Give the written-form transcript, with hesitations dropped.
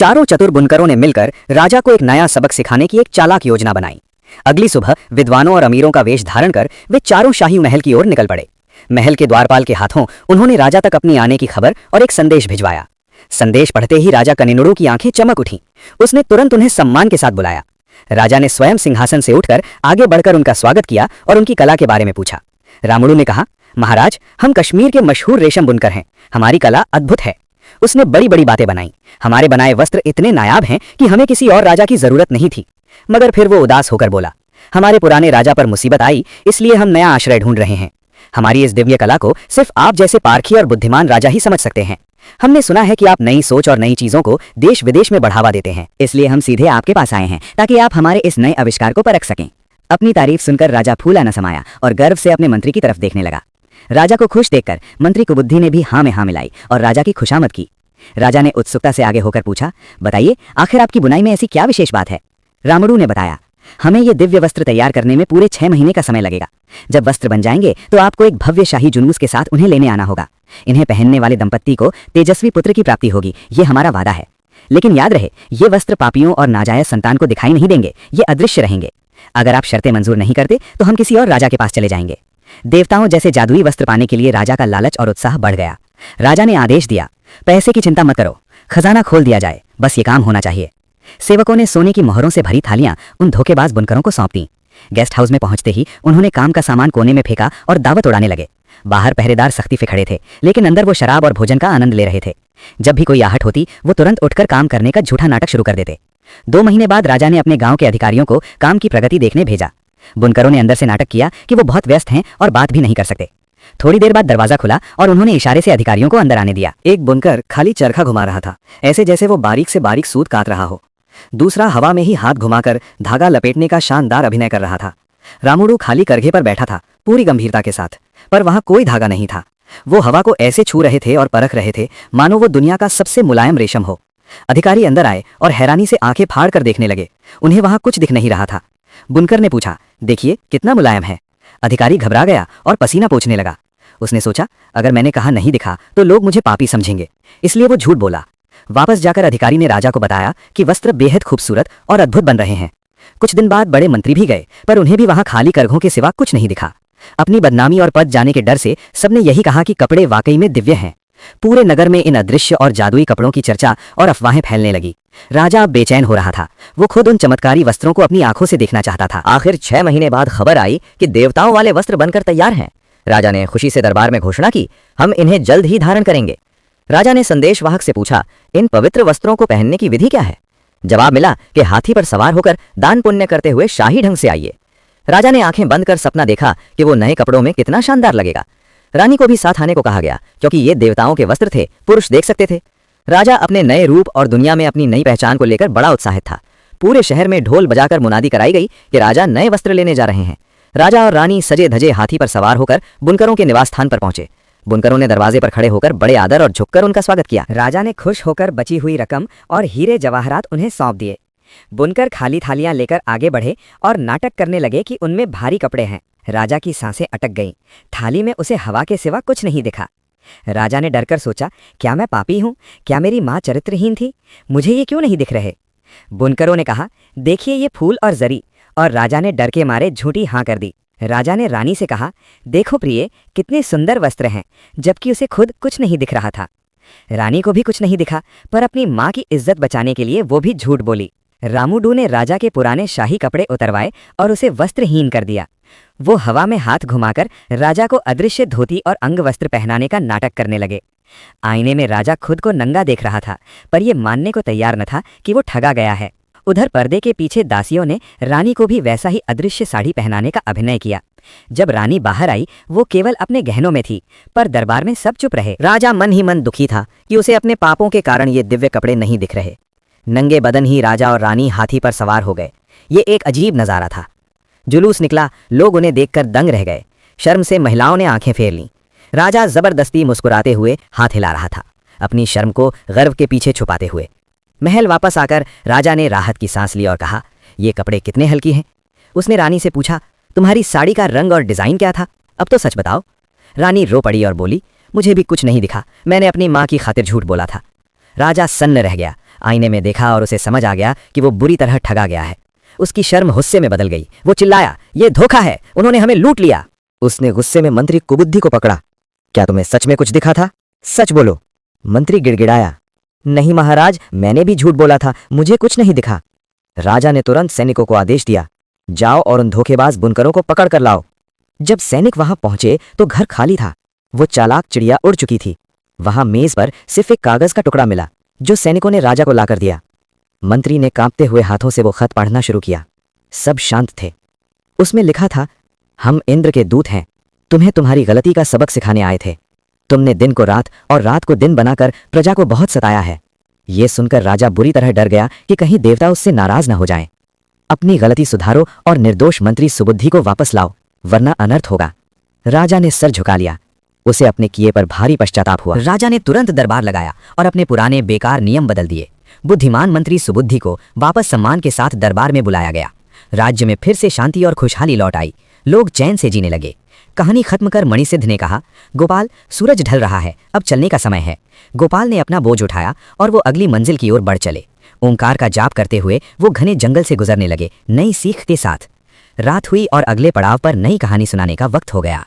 चारों चतुर बुनकरों ने मिलकर राजा को एक नया सबक सिखाने की एक चालाक योजना बनाई। अगली सुबह विद्वानों और अमीरों का वेश धारण कर वे चारों शाही महल की ओर निकल पड़े। महल के द्वारपाल के हाथों उन्होंने राजा तक अपनी आने की खबर और एक संदेश भिजवाया। संदेश पढ़ते ही राजा कनिनुड़ू की आंखें चमक उठीं। उसने तुरंत उन्हें सम्मान के साथ बुलाया। राजा ने स्वयं सिंहासन से उठकर आगे बढ़कर उनका स्वागत किया और उनकी कला के बारे में पूछा। रामुड़ू ने कहा, महाराज, हम कश्मीर के मशहूर रेशम बुनकर हैं, हमारी कला अद्भुत है। उसने बड़ी बड़ी बातें बनाई। हमारे बनाए वस्त्र इतने नायाब हैं कि हमें किसी और राजा की जरूरत नहीं थी। मगर फिर वो उदास होकर बोला, हमारे पुराने राजा पर मुसीबत आई, इसलिए हम नया आश्रय ढूंढ रहे हैं। हमारी इस दिव्य कला को सिर्फ आप जैसे पारखी और बुद्धिमान राजा ही समझ सकते हैं। हमने सुना है कि आप नई सोच और नई चीजों को देश विदेश में बढ़ावा देते हैं, इसलिए हम सीधे आपके पास आए हैं ताकि आप हमारे इस नए आविष्कार को परख सकें। अपनी तारीफ सुनकर राजा फूला न समाया और गर्व से अपने मंत्री की तरफ देखने लगा। राजा को खुश देखकर मंत्री कुबुद्धि ने भी हाँ में हाँ मिलाई और राजा की खुशामद की। राजा ने उत्सुकता से आगे होकर पूछा, बताइए, आखिर आपकी बुनाई में ऐसी क्या विशेष बात है? रामुड़ू ने बताया, हमें ये दिव्य वस्त्र तैयार करने में पूरे 6 महीने का समय लगेगा। जब वस्त्र बन जाएंगे तो आपको एक भव्य शाही जुलूस के साथ उन्हें लेने आना होगा। इन्हें पहनने वाले दंपत्ति को तेजस्वी पुत्र की प्राप्ति होगी, ये हमारा वादा है। लेकिन याद रहे, ये वस्त्र पापियों और नाजायज संतान को दिखाई नहीं देंगे, ये अदृश्य रहेंगे। अगर आप शर्तें मंजूर नहीं करते तो हम किसी और राजा के पास चले जाएंगे। देवताओं जैसे जादुई वस्त्र पाने के लिए राजा का लालच और उत्साह बढ़ गया। राजा ने आदेश दिया, पैसे की चिंता मत करो, खजाना खोल दिया जाए, बस ये काम होना चाहिए। सेवकों ने सोने की मोहरों से भरी थालियां उन धोखेबाज बुनकरों को सौंप दी। गेस्ट हाउस में पहुंचते ही उन्होंने काम का सामान कोने में फेंका और दावत उड़ाने लगे। बाहर पहरेदार सख्ती से खड़े थे, लेकिन अंदर वो शराब और भोजन का आनंद ले रहे थे। जब भी कोई आहट होती, वो तुरंत उठकर काम करने का झूठा नाटक शुरू कर देते। 2 महीने बाद राजा ने अपने गांव के अधिकारियों को काम की प्रगति देखने भेजा। बुनकरों ने अंदर से नाटक किया कि वो बहुत व्यस्त हैं और बात भी नहीं कर सकते। थोड़ी देर बाद दरवाजा खुला और उन्होंने इशारे से अधिकारियों को अंदर आने दिया। एक बुनकर खाली चरखा घुमा रहा था, ऐसे जैसे वो बारीक से बारीक सूत काट रहा हो। दूसरा हवा में ही हाथ घुमाकर धागा लपेटने का शानदार अभिनय कर रहा था। रामुड़ू खाली करघे पर बैठा था, पूरी गंभीरता के साथ, पर वहां कोई धागा नहीं था। वो हवा को ऐसे छू रहे थे और परख रहे थे मानो वो दुनिया का सबसे मुलायम रेशम हो। अधिकारी अंदर आए और हैरानी से आंखें फाड़ कर देखने लगे। उन्हें वहां कुछ दिख नहीं रहा था। बुनकर ने पूछा, देखिए कितना मुलायम है। अधिकारी घबरा गया और पसीना पोंछने लगा। उसने सोचा, अगर मैंने कहा नहीं दिखा तो लोग मुझे पापी समझेंगे, इसलिए वो झूठ बोला। वापस जाकर अधिकारी ने राजा को बताया कि वस्त्र बेहद खूबसूरत और अद्भुत बन रहे हैं। कुछ दिन बाद बड़े मंत्री भी गए, पर उन्हें भी वहां खाली करघों के सिवा कुछ नहीं दिखा। अपनी बदनामी और पद जाने के डर से सबने यही कहा कि कपड़े वाकई में दिव्य हैं। पूरे नगर में इन अदृश्य और जादुई कपड़ों की चर्चा और अफवाहें फैलने लगी। राजा अब बेचैन हो रहा था। वो खुद उन चमत्कारी वस्त्रों को अपनी आंखों से देखना चाहता था। आखिर 6 महीने बाद खबर आई कि देवताओं वाले वस्त्र बनकर तैयार हैं। राजा ने खुशी से दरबार में घोषणा की, हम इन्हें जल्द ही धारण करेंगे। राजा ने संदेशवाहक से पूछा, इन पवित्र वस्त्रों को पहनने की विधि क्या है? जवाब मिला कि हाथी पर सवार होकर दान पुण्य करते हुए शाही ढंग से आइए। राजा ने आंखें बंद कर सपना देखा कि वो नए कपड़ों में कितना शानदार लगेगा। रानी को भी साथ आने को कहा गया, क्योंकि ये देवताओं के वस्त्र थे, पुरुष देख सकते थे। राजा अपने नए रूप और दुनिया में अपनी नई पहचान को लेकर बड़ा उत्साहित था। पूरे शहर में ढोल बजाकर मुनादी कराई गई कि राजा नए वस्त्र लेने जा रहे हैं। राजा और रानी सजे धजे हाथी पर सवार होकर बुनकरों के निवास स्थान पर पहुंचे। बुनकरों ने दरवाजे पर खड़े होकर बड़े आदर और झुककर उनका स्वागत किया। राजा ने खुश होकर बची हुई रकम और हीरे जवाहरात उन्हें सौंप दिए। बुनकर खाली थालियां लेकर आगे बढ़े और नाटक करने लगे कि उनमें भारी कपड़े हैं। राजा की सांसें अटक गईं। थाली में उसे हवा के सिवा कुछ नहीं दिखा। राजा ने डरकर सोचा, क्या मैं पापी हूं? क्या मेरी माँ चरित्रहीन थी? मुझे ये क्यों नहीं दिख रहे? बुनकरों ने कहा, देखिए ये फूल और जरी, और राजा ने डर के मारे झूठी हाँ कर दी। राजा ने रानी से कहा, देखो प्रिय, कितने सुंदर वस्त्र हैं, जबकि उसे खुद कुछ नहीं दिख रहा था। रानी को भी कुछ नहीं दिखा, पर अपनी माँ की इज्जत बचाने के लिए वो भी झूठ बोली। रामुडू ने राजा के पुराने शाही कपड़े उतरवाए और उसे वस्त्रहीन कर दिया। वो हवा में हाथ घुमाकर राजा को अदृश्य धोती और अंग वस्त्र पहनाने का नाटक करने लगे। आईने में राजा खुद को नंगा देख रहा था, पर यह मानने को तैयार न था कि वो ठगा गया है। उधर पर्दे के पीछे दासियों ने रानी को भी वैसा ही अदृश्य साड़ी पहनाने का अभिनय किया। जब रानी बाहर आई, वो केवल अपने गहनों में थी, पर दरबार में सब चुप रहे। राजा मन ही मन दुखी था कि उसे अपने पापों के कारण ये दिव्य कपड़े नहीं दिख रहे। नंगे बदन ही राजा और रानी हाथी पर सवार हो गए। ये एक अजीब नज़ारा था। जुलूस निकला, लोग उन्हें देखकर दंग रह गए। शर्म से महिलाओं ने आंखें फेर लीं। राजा जबरदस्ती मुस्कुराते हुए हाथ हिला रहा था, अपनी शर्म को गर्व के पीछे छुपाते हुए। महल वापस आकर राजा ने राहत की सांस ली और कहा, ये कपड़े कितने हल्की हैं। उसने रानी से पूछा, तुम्हारी साड़ी का रंग और डिज़ाइन क्या था? अब तो सच बताओ। रानी रो पड़ी और बोली, मुझे भी कुछ नहीं दिखा, मैंने अपनी माँ की खातिर झूठ बोला था। राजा सन्न रह गया। आईने में देखा और उसे समझ आ गया कि वो बुरी तरह ठगा गया है। उसकी शर्म गुस्से में बदल गई। वो चिल्लाया, ये धोखा है, उन्होंने हमें लूट लिया। उसने गुस्से में मंत्री कुबुद्धि को पकड़ा। क्या तुम्हें सच में कुछ दिखा था? सच बोलो। मंत्री गिड़गिड़ाया। नहीं महाराज, मैंने भी झूठ बोला था, मुझे कुछ नहीं दिखा। राजा ने तुरंत सैनिकों को आदेश दिया, जाओ और उन धोखेबाज बुनकरों को पकड़ कर लाओ। जब सैनिक वहां पहुंचे तो घर खाली था। वो चालाक चिड़िया उड़ चुकी थी। वहां मेज पर सिर्फ एक कागज का टुकड़ा मिला जो सैनिकों ने राजा को लाकर दिया। मंत्री ने कांपते हुए हाथों से वो खत पढ़ना शुरू किया। सब शांत थे। उसमें लिखा था, हम इंद्र के दूत हैं, तुम्हें तुम्हारी गलती का सबक सिखाने आए थे। तुमने दिन को रात और रात को दिन बनाकर प्रजा को बहुत सताया है। ये सुनकर राजा बुरी तरह डर गया कि कहीं देवता उससे नाराज न हो जाएं। अपनी गलती सुधारो और निर्दोष मंत्री सुबुद्धि को वापस लाओ, वरना अनर्थ होगा। राजा ने सर झुका लिया। उसे अपने किए पर भारी पश्चाताप हुआ। राजा ने तुरंत दरबार लगाया और अपने पुराने बेकार नियम बदल दिए। बुद्धिमान मंत्री सुबुद्धि को वापस सम्मान के साथ दरबार में बुलाया गया। राज्य में फिर से शांति और खुशहाली लौट आई। लोग चैन से जीने लगे। कहानी खत्म कर मणिसिद्ध ने कहा, गोपाल, सूरज ढल रहा है, अब चलने का समय है। गोपाल ने अपना बोझ उठाया और वो अगली मंजिल की ओर बढ़ चले। ओंकार का जाप करते हुए वो घने जंगल से गुजरने लगे, नई सीख के साथ। रात हुई और अगले पड़ाव पर नई कहानी सुनाने का वक्त हो गया।